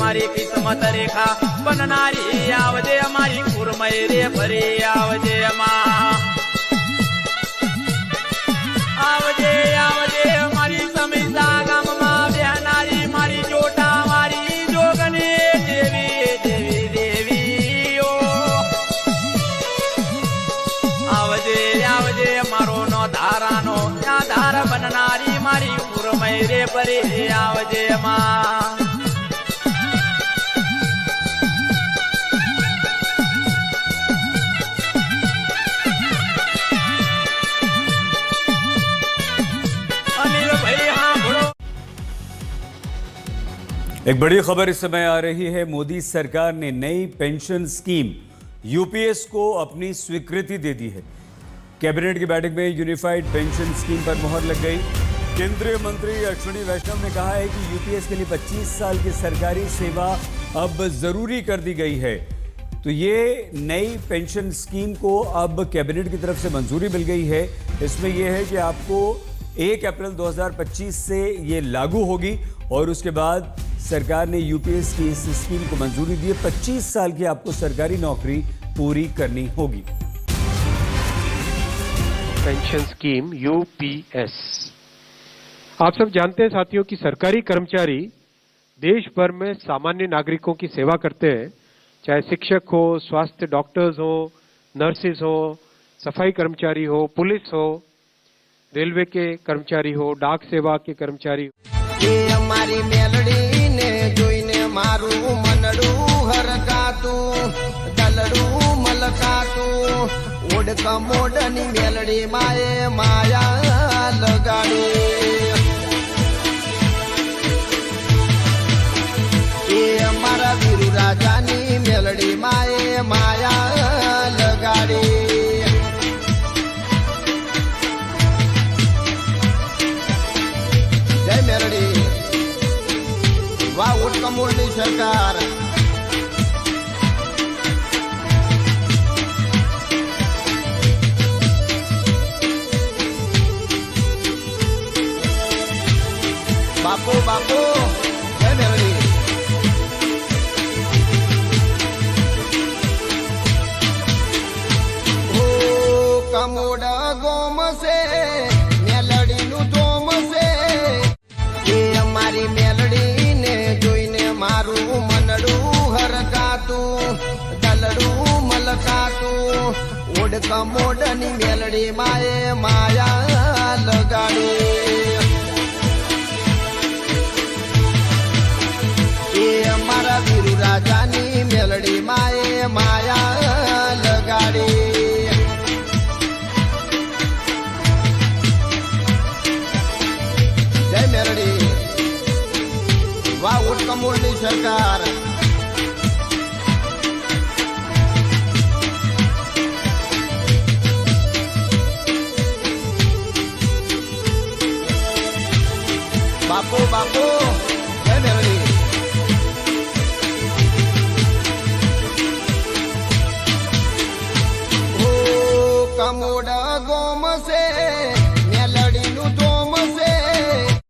मारी किस्मत रेखा बननारी आवजे अमारी कुरमय रे भरे आवजे अमा आवजे आवजे मारी समिता गाम मा बेहनारी मारी जोटा मारी जोगने देवी देवी देवी ओ आवजे आवजे मारो नो धारानो आधार बननारी मारी कुरमय रे भरे आवजे अमा एक बड़ी खबर इस समय आ रही है। मोदी सरकार ने नई पेंशन स्कीम यूपीएस को अपनी स्वीकृति दे दी है। कैबिनेट की बैठक में यूनिफाइड पेंशन स्कीम पर मुहर लग गई। केंद्रीय मंत्री अश्विनी वैष्णव ने कहा है कि यूपीएस के लिए 25 साल की सरकारी सेवा अब जरूरी कर दी गई है। तो ये नई पेंशन स्कीम को अब कैबिनेट की तरफ से मंजूरी मिल गई है। इसमें यह है कि आपको 1 अप्रैल 2025 से ये लागू होगी और उसके बाद सरकार ने यूपीएस की इस स्कीम को मंजूरी दी है। 25 साल की आपको सरकारी नौकरी पूरी करनी होगी। पेंशन स्कीम यूपीएस, आप सब जानते हैं साथियों कि सरकारी कर्मचारी देश भर में सामान्य नागरिकों की सेवा करते हैं, चाहे शिक्षक हो, स्वास्थ्य डॉक्टर्स हो, नर्सेज हो, सफाई कर्मचारी हो, पुलिस हो, रेलवे के कर्मचारी हो, डाक सेवा के कर्मचारी हो। ये हमारी मेलडी ने जोईने मारू मनडू हरकातू दलडू मलकातू ओडका मोडनी मेलडी माए माया लगाड़ी। ये हमारा वीरू राजानी मेलडी माए माया लगाड़ी। जय मेलडी, वाह ओटका मोडनी सरकार। बापू बापू जय मेलडी। ओ कमोडा गोम से मेलडी नु दोम से ये हमारी मेलडी ने जोईने मारू मनडू हरकातू दलडू मलकातू ओडका मोडनी मेलडी माए माया लगाड़ी। ये हमारा वीरू राजानी मेलडी माए माया लगाड़ी। जय मेलडी, वाह ओटका मोडनी सरकार। बापू बापू जय मेलडी। कमोडा गोम से मेलडी नु दोम से।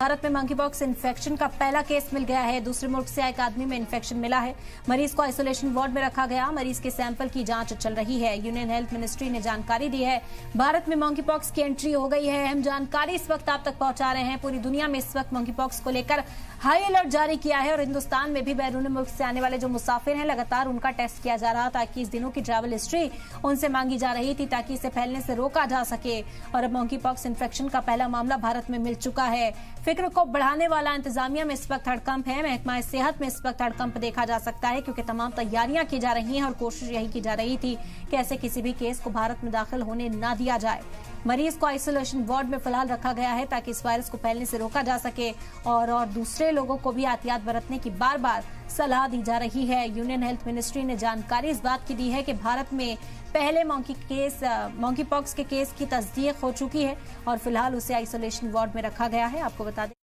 भारत भारत में मंकीपॉक्स इन्फेक्शन का पहला केस मिल गया है। दूसरे मुल्क से आए एक आदमी में इन्फेक्शन मिला है। मरीज को आइसोलेशन वार्ड में रखा गया। मरीज के सैंपल की जांच चल रही है। यूनियन हेल्थ मिनिस्ट्री ने जानकारी दी है, भारत में मंकीपॉक्स की एंट्री हो गई है। हम जानकारी इस वक्त आप तक पहुंचा रहे हैं। पूरी दुनिया में इस वक्त मंकीपॉक्स को लेकर हाई अलर्ट जारी किया है और हिंदुस्तान में भी बैरून मुल्क से आने वाले जो मुसाफिर हैं लगातार उनका टेस्ट किया जा रहा था। 21 दिनों की ट्रैवल हिस्ट्री उनसे मांगी जा रही थी ताकि इसे फैलने से रोका जा सके। और अब मंकीपॉक्स इन्फेक्शन का पहला मामला भारत में मिल चुका है। फिक्र को बढ़ाने वाला इंतजामिया में इस वक्त हड़कंप है। महकमा सेहत में इस वक्त हड़कंप देखा जा सकता है क्योंकि तमाम तैयारियां की जा रही हैं और कोशिश यही की जा रही थी कि ऐसे किसी भी केस को भारत में दाखिल होने न दिया जाए। मरीज को आइसोलेशन वार्ड में फिलहाल रखा गया है ताकि इस वायरस को फैलने से रोका जा सके और दूसरे लोगों को भी एहतियात बरतने की बार बार सलाह दी जा रही है। यूनियन हेल्थ मिनिस्ट्री ने जानकारी इस बात की दी है कि भारत में पहले मंकीपॉक्स के केस की तस्दीक हो चुकी है और फिलहाल उसे आइसोलेशन वार्ड में रखा गया है। आपको बता दें,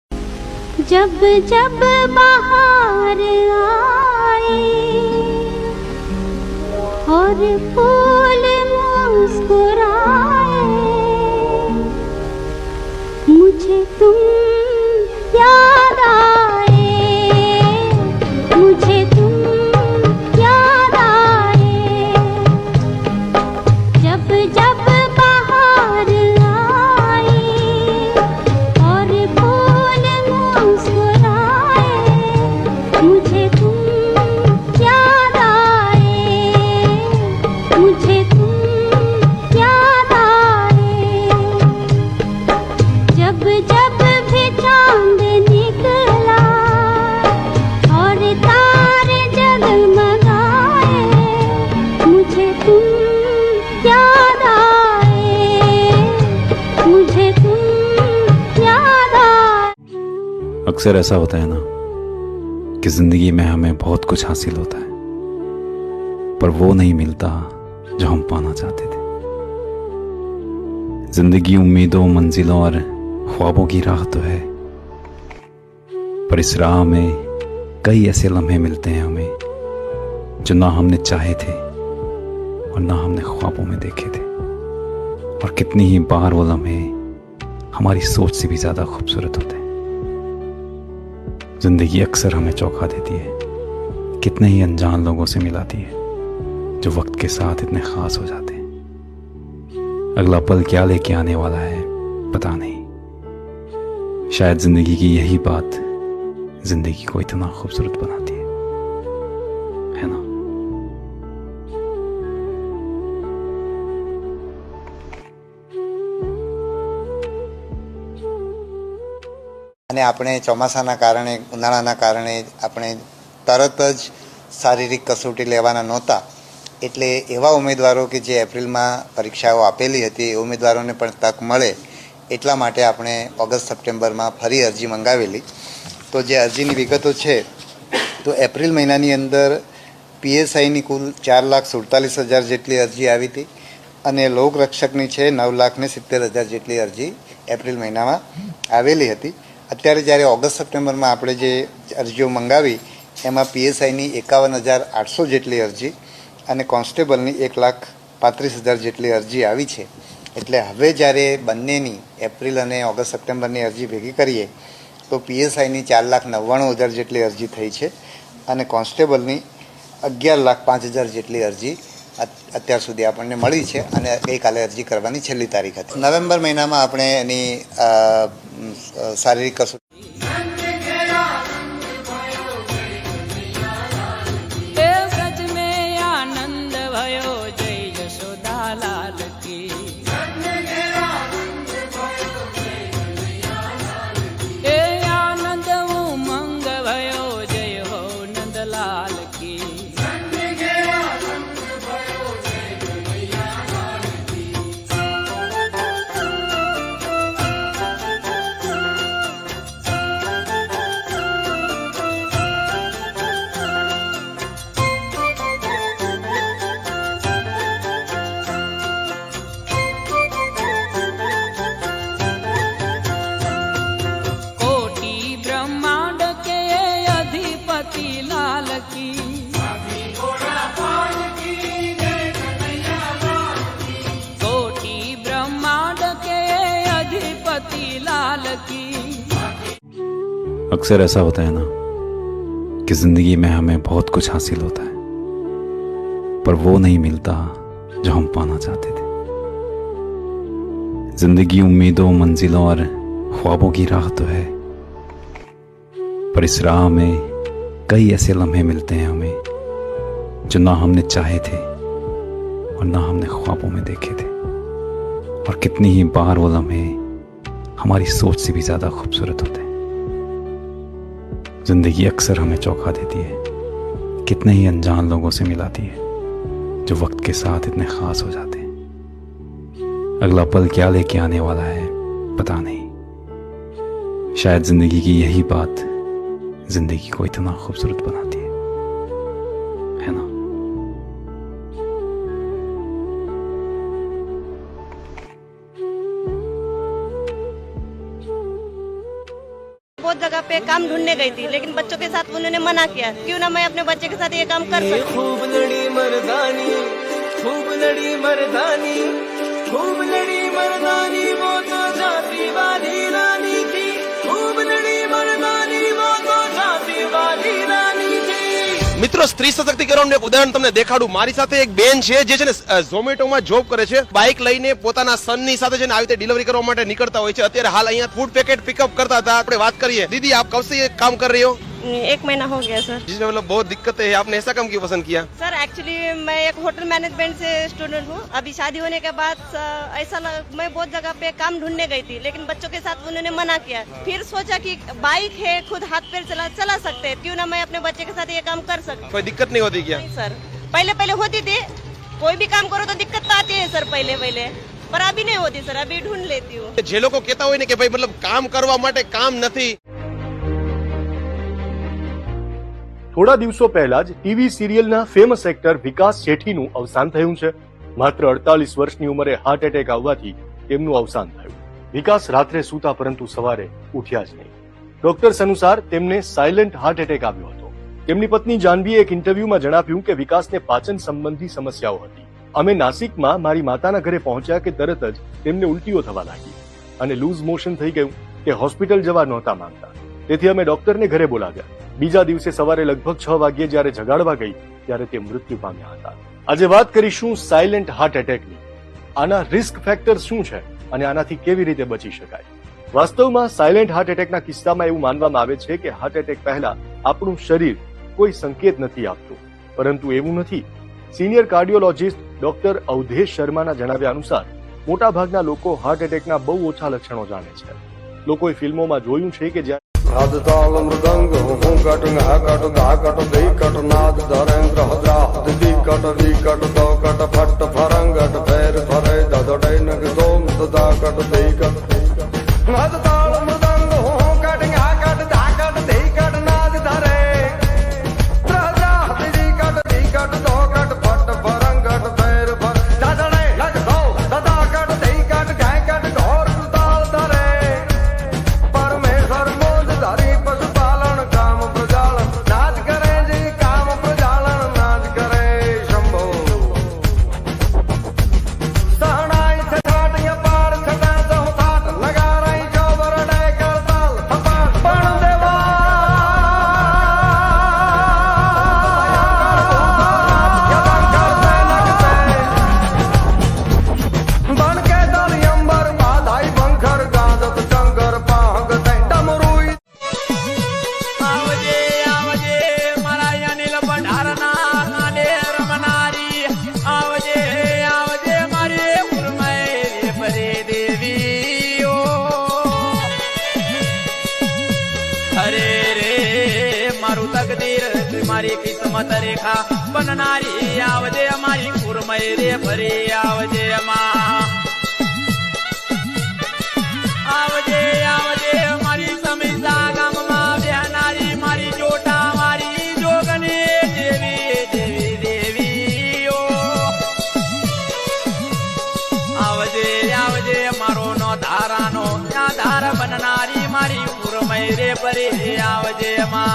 जब जब बाहर आए और फूल मुस्कुराए, मुझे तुम याद आए, मुझे तुम याद आए। जब जब बाहर आए और फूल मुस्कुराए, मुझे तुम याद आए, मुझे तुम याद आए। जब जब भी चांद निकला और तारे जगमगाए, मुझे तुम याद आए, मुझे तुम याद आए। अक्सर ऐसा होता है ना कि जिंदगी में हमें बहुत कुछ हासिल होता है पर वो नहीं मिलता जो हम पाना चाहते थे। जिंदगी उम्मीदों, मंजिलों और ख्वाबों की राह तो है, पर इस राह में कई ऐसे लम्हे मिलते हैं हमें जो ना हमने चाहे थे और ना हमने ख्वाबों में देखे थे। और कितनी ही बार वो लम्हे हमारी सोच से भी ज्यादा खूबसूरत होते हैं। जिंदगी अक्सर हमें चौंका देती है, कितने ही अनजान लोगों से मिलाती है जो वक्त के साथ इतने खास हो जाते हैं। अगला पल क्या लेके आने वाला है पता नहीं। शायद जिंदगी की यही बात जिंदगी को इतना खूबसूरत बनाती है ना। અને આપણે ચોમાસાના કારણે, ઉનાળાના કારણે આપણે તરત જ શારીરિક કસોટી લેવાના નહોતા, એટલે એવા ઉમેદવારો કે જે એપ્રિલમાં પરીક્ષાઓ આપેલી હતી એ ઉમેદવારોને પણ તક મળે એટલા માટે આપણે ઓગસ્ટ સપ્ટેમ્બરમાં ફરી અરજી મંગાવેલી. તો જે અરજીની વિગતો છે તો એપ્રિલ મહિનાની અંદર પીએસઆઈની કુલ 4,47,000 જેટલી અરજી આવી હતી અને લોકરક્ષકની છે 9,70,000 જેટલી અરજી એપ્રિલ મહિનામાં આવેલી હતી. અત્યારે જ્યારે ઓગસ્ટ સપ્ટેમ્બરમાં આપણે જે અરજીઓ મંગાવી એમાં પીએસઆઈની 51,800 જેટલી અરજી અને કોન્સ્ટેબલની 1,35,000 જેટલી અરજી આવી છે. એટલે હવે જ્યારે બંનેની એપ્રિલ અને ઓગસ્ટ સપ્ટેમ્બરની અરજી ભેગી કરીએ તો પીએસઆઈની 4,99,000 જેટલી અરજી થઈ છે અને કોન્સ્ટેબલની 11,05,000 જેટલી અરજી અત્યાર સુધી આપણને મળી છે અને ગઈકાલે અરજી કરવાની છેલ્લી તારીખ હતી. નવેમ્બર મહિનામાં આપણે એની શારીરિક કસોટી लाल की। अक्सर ऐसा होता है ना कि जिंदगी में हमें बहुत कुछ हासिल होता है, पर वो नहीं मिलता जो हम पाना चाहते थे। जिंदगी उम्मीदों, मंजिलों और ख्वाबों की राह तो है, पर इस राह में कई ऐसे लम्हे मिलते हैं हमें जो ना हमने चाहे थे और ना हमने ख्वाबों में देखे थे। और कितनी ही बार वो लम्हे हमारी सोच से भी ज्यादा खूबसूरत होते हैं। जिंदगी अक्सर हमें चौंका देती है, कितने ही अनजान लोगों से मिलाती है जो वक्त के साथ इतने खास हो जाते हैं। अगला पल क्या लेके आने वाला है पता नहीं। शायद जिंदगी की यही बात जिंदगी को इतना खूबसूरत बनाती है ना? बहुत जगह पे काम ढूंढने गई थी, लेकिन बच्चों के साथ उन्होंने मना किया। क्यों ना मैं अपने बच्चे के साथ ये काम कर सकूं। खूब लड़ी मर्दानी, खूब लड़ी मर्दानी, खूब लड़ी मर्दानी, वो तो झांसी वाली रानी थी। खूब लड़ी मर्दानी, वो तो झांसी वाली रानी थी। મિત્રો, સ્ત્રી સશક્તિકરણનું એક ઉદાહરણ તમને દેખાડું। મારી સાથે એક બેન છે જે છે ને ઝોમેટોમાં જોબ કરે છે। બાઇક લઈને પોતાના સનની સાથે છે ને આવી રીતે ડિલિવરી કરવા માટે નીકળતા હોય છે। અત્યારે હાલ અહીંયા ફૂડ પેકેટ પિકઅપ કરતા હતા। આપણે વાત કરીએ। दीदी, आप कब से ये काम कर रही हो? 1 महीना हो गया सर। जिसमें मतलब बहुत दिक्कत है, आपने ऐसा काम क्यों पसंद किया? सर एक्चुअली मैं एक होटल मैनेजमेंट से स्टूडेंट हूँ। अभी शादी होने के बाद मैं बहुत जगह पे काम ढूंढने गई थी, लेकिन बच्चों के साथ उन्होंने मना किया। फिर सोचा कि बाइक है, खुद हाथ पैर चला सकते हैं, क्यों ना मैं अपने बच्चे के साथ ये काम कर सकूं। कोई दिक्कत नहीं होती क्या? नहीं सर, पहले होती थी। कोई भी काम करो तो दिक्कत तो आती है सर, पहले पर अभी नहीं होती सर। अभी ढूंढ लेती हूँ। જે લોકો કહેતા હોય ને કે ભાઈ मतलब કામ કરવા માટે કામ નથી। થોડા દિવસો પહેલા જ ટીવી સિરિયલના ફેમસ એક્ટર વિકાસ શેઠીનું અવસાન થયું છે। માત્ર 48 વર્ષની ઉંમરે હાર્ટ એટેક આવવાથી તેમનું અવસાન થયું। વિકાસ રાત્રે સૂતા પરંતુ સવારે ઉઠ્યા જ નહીં। ડોક્ટર્સ અનુસાર તેમને સાયલેન્ટ હાર્ટ એટેક આવ્યો હતો। તેમની પત્ની જાનવીએ એક ઇન્ટરવ્યુમાં જણાવ્યું કે વિકાસને પાચન સંબંધી સમસ્યાઓ હતી। અમે નાસિકમાં મારી માતાના ઘરે પહોંચ્યા કે તરત જ તેમને ઉલટીઓ થવા લાગી અને લૂઝ મોશન થઈ ગયું। તે હોસ્પિટલ જવા નહોતા માંગતા, તેથી અમે ડોક્ટરને ઘરે બોલાવ્યા। બીજા દિવસે સવારે લગભગ 6 વાગ્યે જ્યારે જગાડવા ગઈ ત્યારે તે મૃત્યુ પામ્યા હતા। આજે વાત કરીશું સાયલેન્ટ હાર્ટ એટેકની। આના રિસ્ક ફેક્ટર્સ શું છે અને આનાથી કેવી રીતે બચી શકાય। વાસ્તવમાં સાયલેન્ટ હાર્ટ એટેકના કિસ્સામાં એવું માનવામાં આવે છે કે હાર્ટ એટેક પહેલા આપણું શરીર કોઈ સંકેત નથી આપતું, પરંતુ એવું નથી। સિનિયર કાર્ડિયોલોજિસ્ટ ડોક્ટર અવધેશ શર્માના જણાવ્યા અનુસાર મોટાભાગના લોકો હાર્ટ એટેકના બહુ ઓછા લક્ષણો જાણે છે। લોકોએ ફિલ્મોમાં જોયું છે કે જ્યાં ताल मृदंग हूँ कट घा कट धा कट दही कट नाद धरेन्द्र हद्रा दी कट वी कट दो कट फट फरंगट फेर फरे ददड़े नग दोम सदा कट दही कट नाद ताल मृदंग हूँ कट घा कट धा कट दही कट नाद धरे हद्रा दी कट दो कट फट फरंगट फेर फर ददड़े नग दो सदा कट दही कट गाय कट घोर ताल धरे परमेश्वर पशुपालन काम प्रजालन नाच करे जी काम प्रजालन नाच करे शंभो सहनाई से ठाट या पार छटा जो ठाट लगा रही जो बरडे करताल हपाट पण देवा बन के दल अंबर बाधाई बंखर गाजत चंगर पांग दे डमरुई आवजे आवजे मारा अनिल भंडारना गाने रमनारी। आवजे आवजे मारे उर्मय रे परे देवी ओ अरे रे मारू तकदीर तुम्हारी किस्मत रेखा बननारी। आवजे हमारी उर्मय रे परे आवजे माँ। आवजे आवजे मारी समीसा गाममा बेहनारी मारी जोटा मारी जोगने देवी देवी देवी ओ आवजे आवजे मारो नो धारानो धार बननारी मारी उर्मय रे परे आवजे माँ।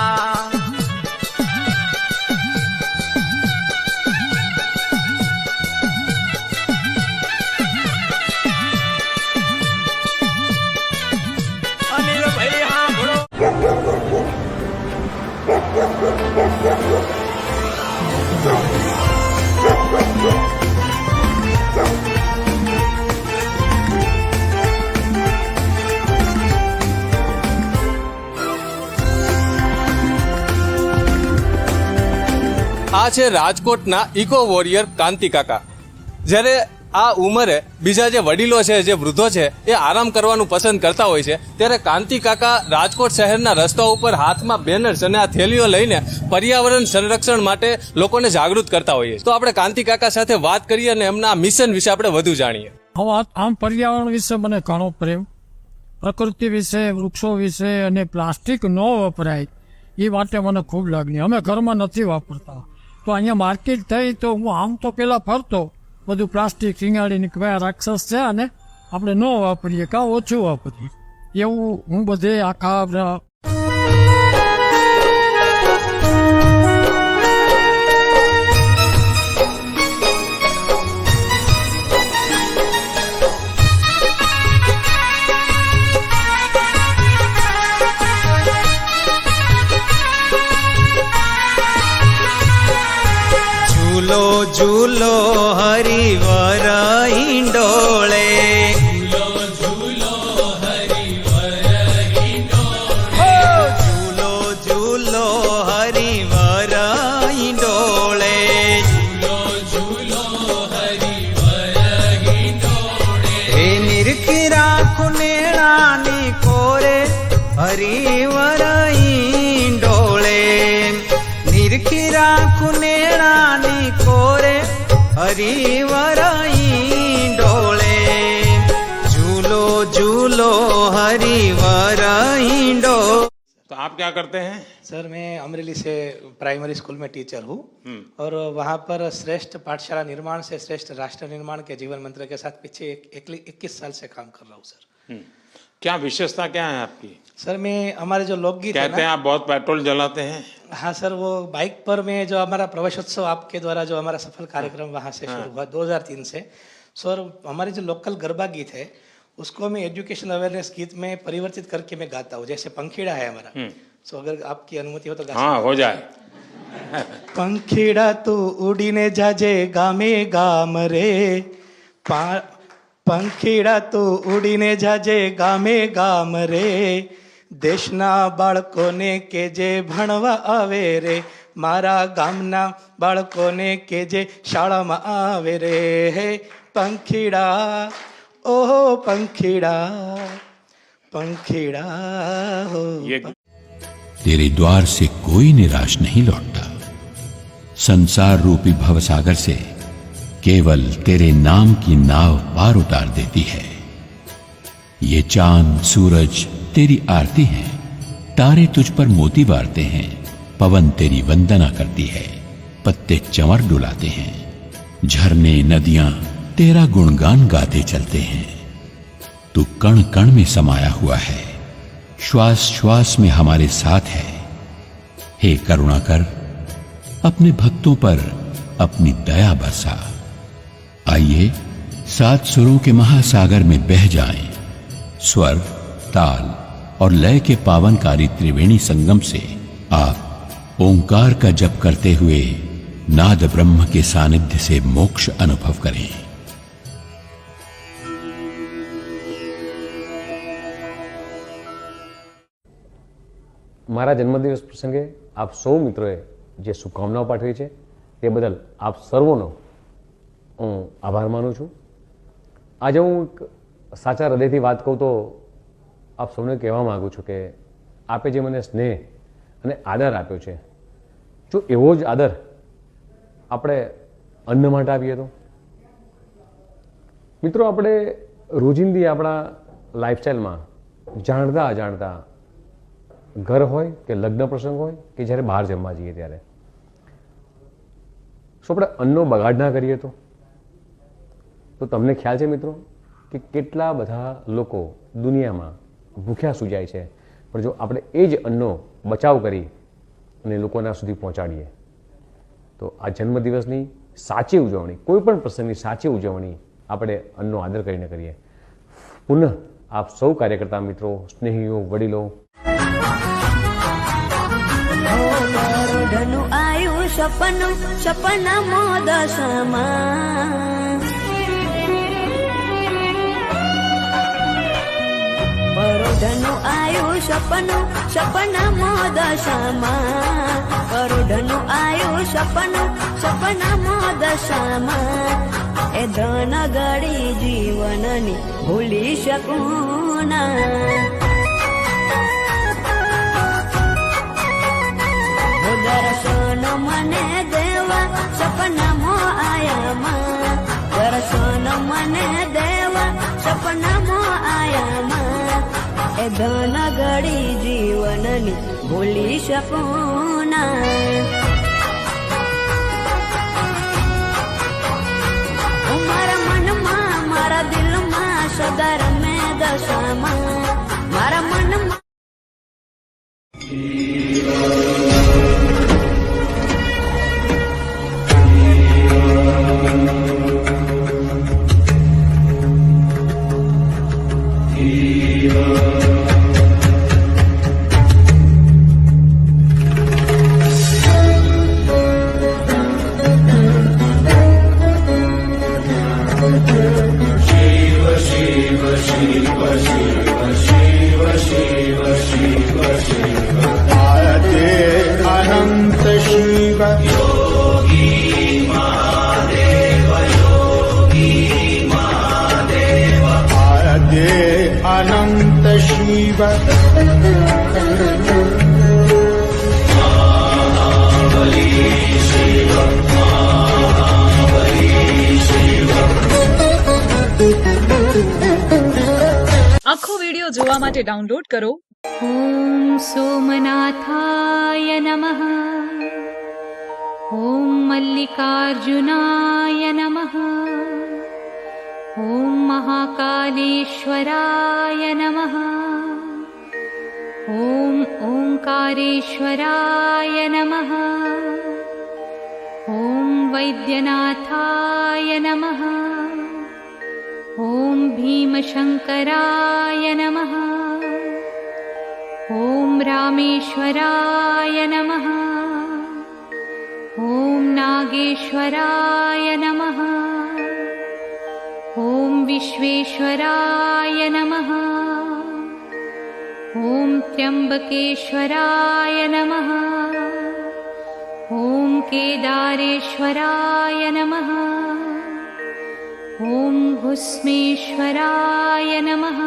अनिल भाई हाँ बोलो। આ છે રાજકોટના ઇકો વોરિયર કાંતિ કાકા. જ્યારે આ ઉંમરે બીજા જે વડીલો છે, જે વૃદ્ધો છે, એ આરામ કરવાનું પસંદ કરતા હોય છે, ત્યારે કાંતિ કાકા રાજકોટ શહેરના રસ્તાઓ ઉપર હાથમાં બેનર્સ અને આ થેલીઓ લઈને પર્યાવરણ સંરક્ષણ માટે લોકોને જાગૃત કરતા હોઈએ. તો આપણે કાંતિ કાકા સાથે વાત કરીએ અને એમના મિશન વિશે આપણે વધુ જાણીએ. આમ પર્યાવરણ વિશે મને ઘણો પ્રેમ, પ્રકૃતિ વિશે, વૃક્ષો વિશે અને પ્લાસ્ટિક ન વપરાય એ માટે મને ખૂબ લાગણી. અમે ઘરમાં નથી વાપરતા, તો અહીંયા માર્કેટ થઈ તો હું આમ તો પેલા ફરતો, બધું પ્લાસ્ટિક શીંગાડીને કયા રાક્ષસ છે અને આપણે ન વાપરીએ કાં ઓછું વાપરીએ, એવું હું બધે આખા ઝૂલો ઝૂલો હરિવર ઈંડોળે, ઝૂલો ઝૂલો હરિવર ઈંડોળે, હે નિરખી રાખું નેણાની કોરે હરિવર ઈંડોળે, નિરખી રાખું નેણાની કોરે હરિવર ઈંડોળે, ઝૂલો ઝૂલો हरिवर ईंडो। तो आप क्या करते हैं? सर मैं अमरेली से प्राइमरी स्कूल में टीचर हूँ और वहाँ पर श्रेष्ठ पाठशाला निर्माण से श्रेष्ठ राष्ट्र निर्माण के जीवन मंत्र के साथ पीछे 21 साल से काम कर रहा हूँ सर। क्या विशेषता क्या है आपकी? सर मैं हमारे जो लोकगीत कहते हैं आप बहुत पेट्रोल जलाते हैं। हाँ सर, वो बाइक पर में जो हमारा प्रवेशोत्सव आपके द्वारा जो हमारा सफल कार्यक्रम वहाँ से शुरू हुआ 2003 से। सर हमारे जो लोकल गरबा गीत है उसको मैं एजुकेशन अवेयरनेस गीत में परिवर्तित करके मैं गाता हूँ। जैसे पंखीड़ा है हमारा, तो अगर आपकी अनुमति हो तो गा। हाँ हो जाए। पंखीड़ा तू उड़ीने जाजे गामे गाम रे, पंखीड़ा तू उड़ीने जाजे गामे गाम रे, देशना बाळकोने के जे भणवा आवे रे, मारा गामना बाळकोने के जे शाळामां आवे रे। हे पंखीड़ा ओहो पंखीड़ा पंखीड़ा हो। तेरे द्वार से कोई निराश नहीं लौटता, संसार रूपी भवसागर से केवल तेरे नाम की नाव पार उतार देती है। ये चांद सूरज तेरी आरती है, तारे तुझ पर मोती वारते हैं, पवन तेरी वंदना करती है, पत्ते चंवर डुलाते हैं, झरने नदियां तेरा गुणगान गाते चलते हैं। तू कण कण में समाया हुआ है, श्वास श्वास में हमारे साथ है। हे करुणाकर, अपने भक्तों पर अपनी दया बरसा। आइए 7 सुरों के महासागर में बह जाएं, स्वर ताल और लय के पावनकारी त्रिवेणी संगम से आप ओंकार का जप करते हुए नाद ब्रह्म के सानिध्य से मोक्ष अनुभव करें। મારા જન્મદિવસ પ્રસંગે આપ સૌ મિત્રોએ જે શુભકામનાઓ પાઠવી છે તે બદલ આપ સર્વોનો હું આભાર માનું છું। આજે હું સાચા હૃદયથી વાત કહું તો આપ સૌને કહેવા માગું છું કે આપે જે મને સ્નેહ અને આદર આપ્યો છે, જો એવો જ આદર આપણે અન્ન માટે આપીએ તો। મિત્રો આપણે રોજિંદી આપણા લાઈફસ્ટાઈલમાં જાણતા અજાણતા ઘર હોય કે લગ્ન પ્રસંગ હોય કે જ્યારે બહાર જમવા જઈએ ત્યારે શું આપણે અન્નનો બગાડ ના કરીએ તો તમને ખ્યાલ છે મિત્રો કે કેટલા બધા લોકો દુનિયામાં ભૂખ્યા સૂજાય છે, પણ જો આપણે એ જ અન્નનો બચાવ કરી અને લોકોના સુધી પહોંચાડીએ તો આ જન્મદિવસની સાચી ઉજવણી, કોઈ પણ પ્રસંગની સાચી ઉજવણી આપણે અન્નનો આદર કરીને કરીએ। પુનઃ આપ સૌ કાર્યકર્તા મિત્રો, સ્નેહીઓ, વડીલો, ધનું આયુ સપનું સપના મોદસમાં, કરોડનું આયુ સપનું સપનામાં દશામાં કરોડનું આયુ સપનામાં દશામાં એ ધન ગળી જીવનની ભૂલી શકું ના દર્શન મને દેવા સપનામાં આયામાં દર્શન મને દેવા સપનામાં આયામાં એ ધન ગળી જીવનની ભૂલી શકું ના મારા મનમાં મારા દિલમાં સદા રમે દશામાં મારા મનમાં अनंत शिव આખો વિડિયો જોવા માટે ડાઉનલોડ કરો ઓમ સોમનાથાય નમઃ ઓમ મલ્લિકાર્જુનાય નમઃ ઓમ મહાકાલેશ્વરાય નમઃ ઓમ ઓંકારેશ્વરાય નમઃ ઓમ વૈદ્યનાથાય નમઃ ओम भीमशंकराय नमः ओम रामेश्वराय नमः ओम नागेश्वराय नमः ओम विश्वेश्वराय नमः ओम त्र्यंबकेश्वराय नमः ओम केदारेश्वराय नमः ओम भस्मेश्वराय नमः।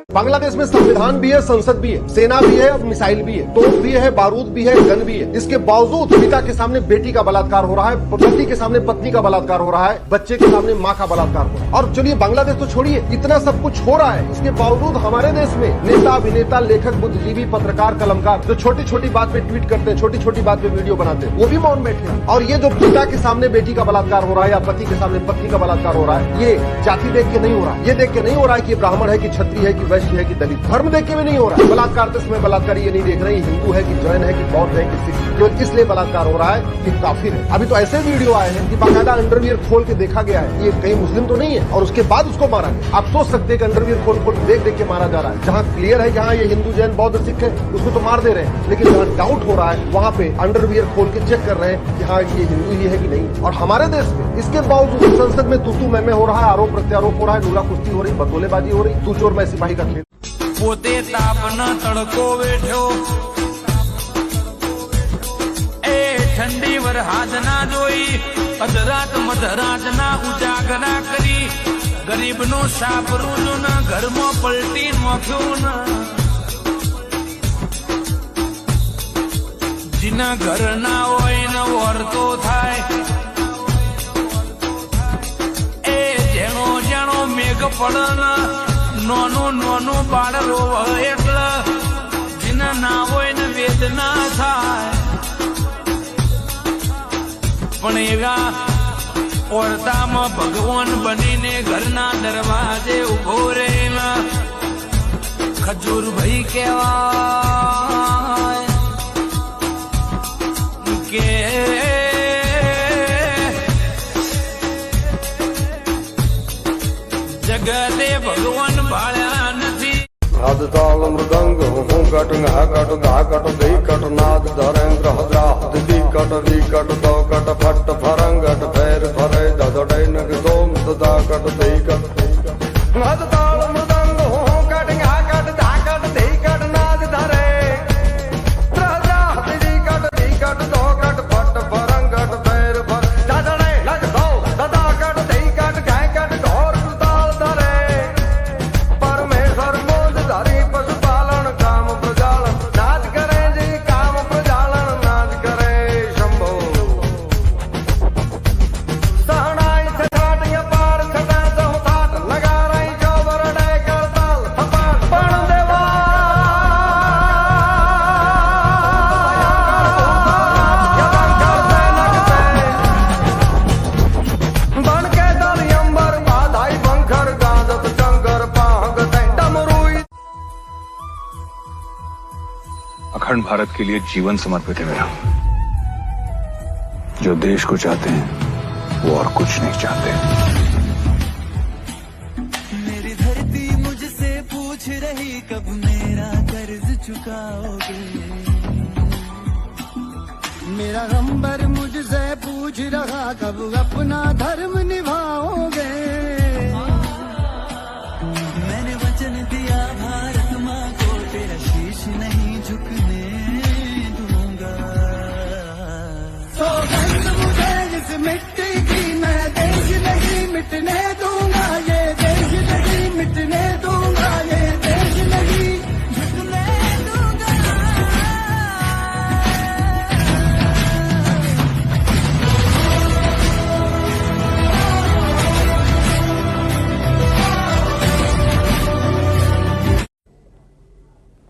बांग्लादेश में संविधान भी है, संसद भी है, सेना भी है, अब मिसाइल भी है, तोप भी है, बारूद भी है, गन भी है। इसके बावजूद पिता के सामने बेटी का बलात्कार हो रहा है, पति के सामने पत्नी का बलात्कार हो रहा है, बच्चे के सामने माँ का बलात्कार हो रहा है। और चलिए बांग्लादेश तो छोड़िए, इतना सब कुछ हो रहा है, इसके बावजूद हमारे देश में नेता, अभिनेता, लेखक, बुद्धिजीवी, पत्रकार, कलमकार जो छोटी छोटी बात पे ट्वीट करते हैं, छोटी छोटी बात पे वीडियो बनाते हैं, वो भी मौन बैठे हैं। और ये जो पिता के सामने बेटी का बलात्कार हो रहा है या पति के सामने पत्नी का बलात्कार हो रहा है, ये जाति देख के नहीं हो रहा है, ये देख के नहीं हो रहा है कि ब्राह्मण है कि क्षत्रिय है कि वैश्य है कि दलित, धर्म देख के भी नहीं हो रहा है। बलात्कार तो इसमें बलात्कार ये नहीं देख रहे हिंदू है कि जैन है कि बौद्ध है कि सिख, जो इसलिए बलात्कार हो रहा है कि काफिर है। अभी तो ऐसे वीडियो आए हैं कि बाकायदा अंडरवियर खोल के देखा गया है, ये कहीं मुस्लिम तो नहीं है, और उसके बाद उसको मारा गया। आप सोच सकते हैं कि अंडरवियर खोल खोल देख देख के मारा जा रहा है। जहाँ क्लियर है जहाँ ये हिंदू जैन बौद्ध सिख है उसको तो मार दे रहे हैं, लेकिन जहाँ डाउट हो रहा है वहाँ पे अंडरवियर खोल के चेक कर रहे हैं कि हाँ ये हिंदू ही है कि नहीं। और हमारे देश में इसके बावजूद संसद में तू मैं हो रहा है, आरोप प्रत्यारोप हो रहा है, नूरा कुश्ती हो रही, बतौलेबाजी हो रही, तू चोर मैं सिपाही का खेल। પોતે તાપના તડકો વેઠ્યો એ ઠંડી વરહાદ ના જોઈ અધરાત મધરાત ના ઉજાગરા કરી ગરીબનો સાપ રૂજો ના ઘરમાં પલટી નોખ્યો ના જીના ઘર ના હોય ને વર્તો થાય એ જેણો જેણો મેઘ પડે નોનું નોનું બાળ રોવ એટલે જેના ના હોય ને વેદના થાય પણ એવા ઓરતામાં ભગવાન બનીને ઘરના દરવાજે ઉભો રહેલા ખજૂર ભાઈ કહેવાય કે જગતે ભગવાન ભાળ્યા નથી નાદ તાલ મૃદંગ હું કટ ઘા કટ ગા કટ દઈ કટ નાદ ધરેન્દ્ર હદ્રા દી કટ વી કટ દો કટ ફટ ફરંગટ ફેર ફરે દદડઈ નગ દોમ દદા કટ દઈ કટ નાદ તાલ મૃદંગ હું કટ ઘા अखंड भारत के लिए जीवन समर्पित है मेरा। जो देश को चाहते हैं वो और कुछ नहीं चाहते। मेरी धरती मुझसे पूछ रही कब मेरा कर्ज चुकाओगे। मेरा गंबर मुझसे पूछ रहा कब अपना धर्म निभाओगे। मैंने वचन दिया भारत माँ को तेरा शीश नहीं झुकने दूंगा। सौगंध मुझे इस मिट्टी की, मैं देश नहीं मिटने दूंगा। ये देश नहीं मिटने दूंगा। ये देश नहीं झुकने दूंगा।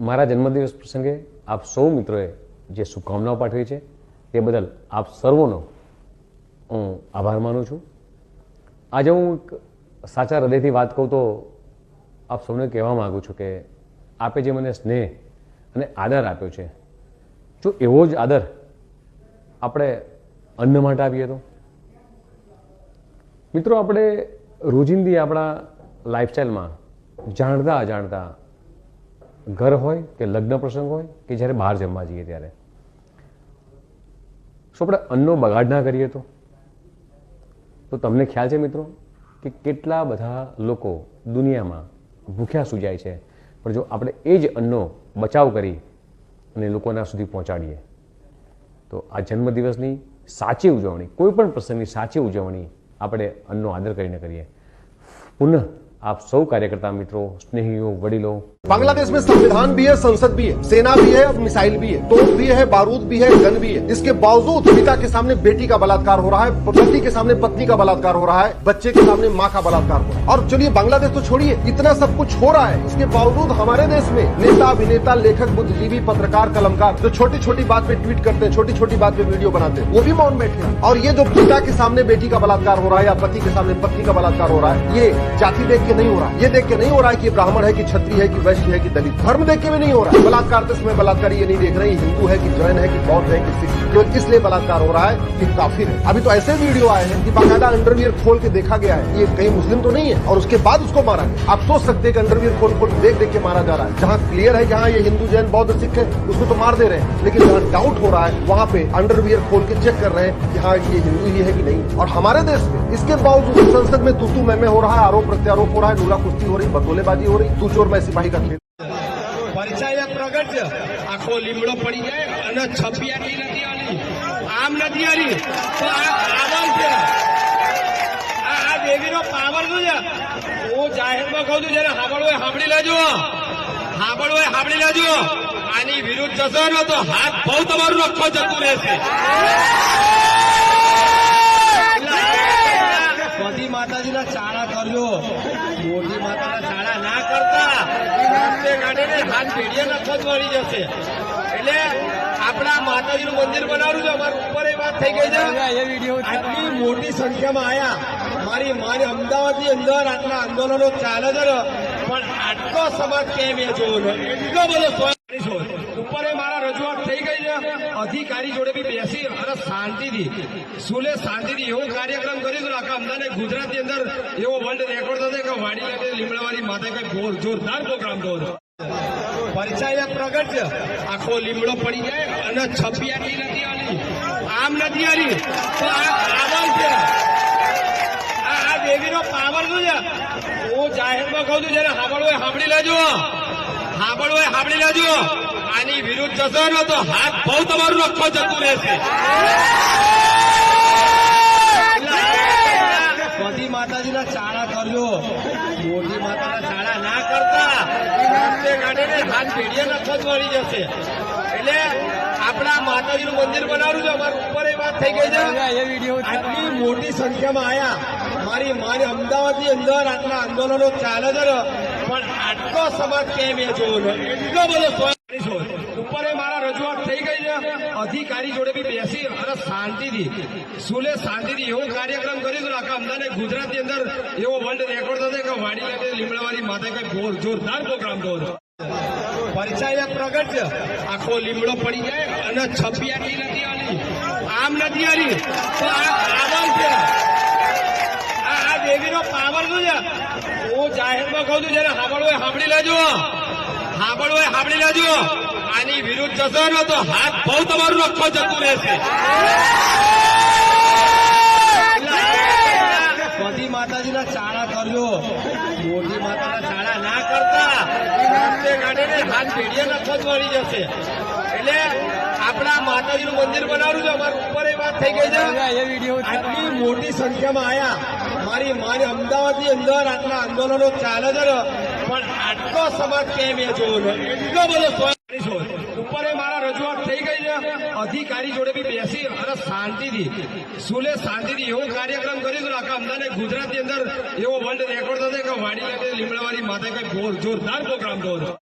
મારા જન્મદિવસ પ્રસંગે આપ સૌ મિત્રોએ જે શુભકામનાઓ પાઠવી છે તે બદલ આપ સર્વોનો હું આભાર માનું છું. આજે હું સાચા હૃદયથી વાત કહું તો આપ સૌને કહેવા માગું છું કે આપે જે મને સ્નેહ અને આદર આપ્યો છે, જો એવો જ આદર આપણે અન્ન માટે આપીએ તો. મિત્રો, આપણે રોજિંદી આપણા લાઈફસ્ટાઈલમાં જાણતા અજાણતા ઘર હોય કે લગ્ન પ્રસંગ હોય કે જ્યારે બહાર જમવા જઈએ ત્યારે શું આપણે અન્નનો બગાડ ના કરીએ તો તમને ખ્યાલ છે મિત્રો કે કેટલા બધા લોકો દુનિયામાં ભૂખ્યા સૂજાય છે, પણ જો આપણે એ જ અન્નનો બચાવ કરી અને લોકોના સુધી પહોંચાડીએ તો આ જન્મદિવસની સાચી ઉજવણી, કોઈ પણ પ્રસંગની સાચી ઉજવણી આપણે અન્નનો આદર કરીને કરીએ. પુનઃ आप सब कार्यकर्ता मित्रों, स्नेहियों, वडीलों, बांग्लादेश में संविधान भी है, संसद भी है, सेना भी है, अब मिसाइल भी है, तोप भी है, बारूद भी है, गन भी है. इसके बावजूद पिता के सामने बेटी का बलात्कार हो रहा है, पति के सामने पत्नी का बलात्कार हो रहा है, बच्चे के सामने माँ का बलात्कार हो रहा है. और चलिए बांग्लादेश तो छोड़िए, इतना सब कुछ हो रहा है, इसके बावजूद हमारे देश में नेता, अभिनेता, लेखक, बुद्धिजीवी, पत्रकार, कलमकार जो छोटी छोटी बात पे ट्वीट करते हैं, छोटी छोटी बात पे वीडियो बनाते हैं, वो भी मौन बैठे हैं. और ये जो पिता के सामने बेटी का बलात्कार हो रहा है या पति के सामने पत्नी का बलात्कार हो रहा है, ये जाति देख के नहीं हो रहा है, ये देख के नहीं हो रहा है कि ब्राह्मण है कि क्षत्रिय है कि वैश्य है कि दलित, धर्म देख के भी नहीं हो रहा है. बलात्कार तो इसमें बलात्कार ये नहीं देख रहे हिंदू है कि जैन है कि बौद्ध है कि सिख, केवल इसलिए बलात्कार हो रहा है कि काफिर है. अभी तो ऐसे वीडियो आए हैं कि बाकायदा अंडरवियर खोल के देखा गया है ये कहीं मुस्लिम तो नहीं है, और उसके बाद उसको मारा गया. आप सोच सकते हैं कि अंडरवियर खोल खोल देख देख के मारा जा रहा है. जहाँ क्लियर है कि हाँ ये हिंदू जैन बौद्ध सिख है उसको तो मार दे रहे हैं, लेकिन जहाँ डाउट हो रहा है वहाँ पे अंडरवियर खोल के चेक कर रहे हैं कि हाँ ये हिंदू ही है कि नहीं. और हमारे देश में इसके बावजूद संसद में तू मैं हो रहा है, आरोप प्रत्यारोप हो रहा है, नूरा कुश्ती हो रही, बतौलेबाजी हो रही, तू चोर मैं सिपाही का खेल. परिचय प्रगट आखो લીમડો પડી જાય અને છપી આટલી નથી આલી, આમ નથી આલી તો આ પાવર છે, આ દેવીનો પાવર શું છે? હું જાહેરમાં કહું છું, જયારે સાંભળવું હોય સાંભળી લેજો, સાંભળવું હોય સાંભળી લેજો. આની વિરુદ્ધ જશો ને તો હાથ બહુ તમારું નખો જતું રહેશે. બધી માતાજીના ચાળા કરજો, મોટી માતાના ચાળા ના કરતા કાઢીને હાથ પેઢીએ નખો જ મળી જશે. એટલે આપણા માતાજીનું મંદિર બનાવવું છે. અમારી ઉપર એ વાત થઈ ગઈ છે, આટલી મોટી સંખ્યામાં આયા. મારી મારી અમદાવાદની અંદર આટલા આંદોલનો ચાલે છે ને, પણ આટલો સમાજ કેમ એ જોવો એટલો બધો ઉપર મારા રજૂઆત થઈ ગઈ છે. અધિકારી જોડે બી બેસી અને શાંતિથી સુલે શાંતિથી એવો કાર્યક્રમ કરીશું આખા અમદાવાદ ગુજરાતની અંદર એવો વર્લ્ડ રેકોર્ડ થશે કે વાડી લાગે લીમડાવાળી માતા કઈ જોરદાર પ્રોગ્રામ થયો. પરિચય પ્રગટ આખો લીમડો પડી જાય અને છપી આટલી નથી આલી, આમ નથી આલી તો આ પાવર છે, આ દેવીનો પાવર શું છે? હું જાહેરમાં કહું છું, જયારે સાંભળવું હોય સાંભળી લેજો, સાંભળવું હોય સાંભળી લેજો. આની વિરુદ્ધ જશો ને તો હાથ બહુ તમારું નખો જતું રહેશે. બધી માતાજીના ચાળા કરજો, મોટી માતાના ચાળા ના કરતા કાઢીને હાથ પેઢીએ નખો જ મળી જશે. એટલે આપણા માતાજીનું મંદિર બનાવવું છે. અમારી ઉપર એ વાત થઈ ગઈ છે, આટલી મોટી સંખ્યામાં આયા. મારી મારી અમદાવાદની અંદર આટલા આંદોલનો ચાલે છે ને, પણ આટલો સમાજ કેમ એ જોવો એટલો બધો ઉપર મારા રજૂઆત થઈ ગઈ છે. અધિકારી જોડે બી બેસી અને શાંતિથી સુલે શાંતિથી એવો કાર્યક્રમ કરીશું આખા અમદાવાદ ગુજરાતની અંદર એવો વર્લ્ડ રેકોર્ડ થશે કે વાડી લાગે લીમડાવાળી માતા કઈ જોરદાર પ્રોગ્રામ થયો. પરછાયા પ્રગટ છે આખો લીમડો પડી જાય અને છપી આટલી નથી આલી આમ નથી આલી તો આ પાવર છે આ દેવીનો પાવર શું છે હું જાહેરમાં કહું છું જયારે સાંભળવું હોય સાંભળી લેજો આની વિરુદ્ધ જશો ને તો હાથ બહુ તમારું નખો જતું રહેશે બધી માતાજીના ચાળા કરજો મોટી માતાના ચાળા ના કરતા કાઢીને હાથ પેઢીએ નખો જ વળી જશે એટલે આપણા માતાજીનું મંદિર બનાવવું છે અમારું ઉપર એ વાત થઈ ગઈ છે આટલી મોટી સંખ્યામાં આયા મારી અમદાવાદની અંદર આટલા આંદોલનો ચાલે છે ને પણ આટલો સમાજ કેમ એ જોવો એટલો બધો ઉપર મારા રજૂઆત થઈ ગઈ છે અધિકારી જોડે બી બેસી અને શાંતિથી શાંતિથી એવો કાર્યક્રમ કરીશું આખા અમદાવાદ ગુજરાતની અંદર એવો વર્લ્ડ રેકોર્ડ થશે કે વાડી લીમડાવાળી માતા કઈ જોરદાર પ્રોગ્રામ થયો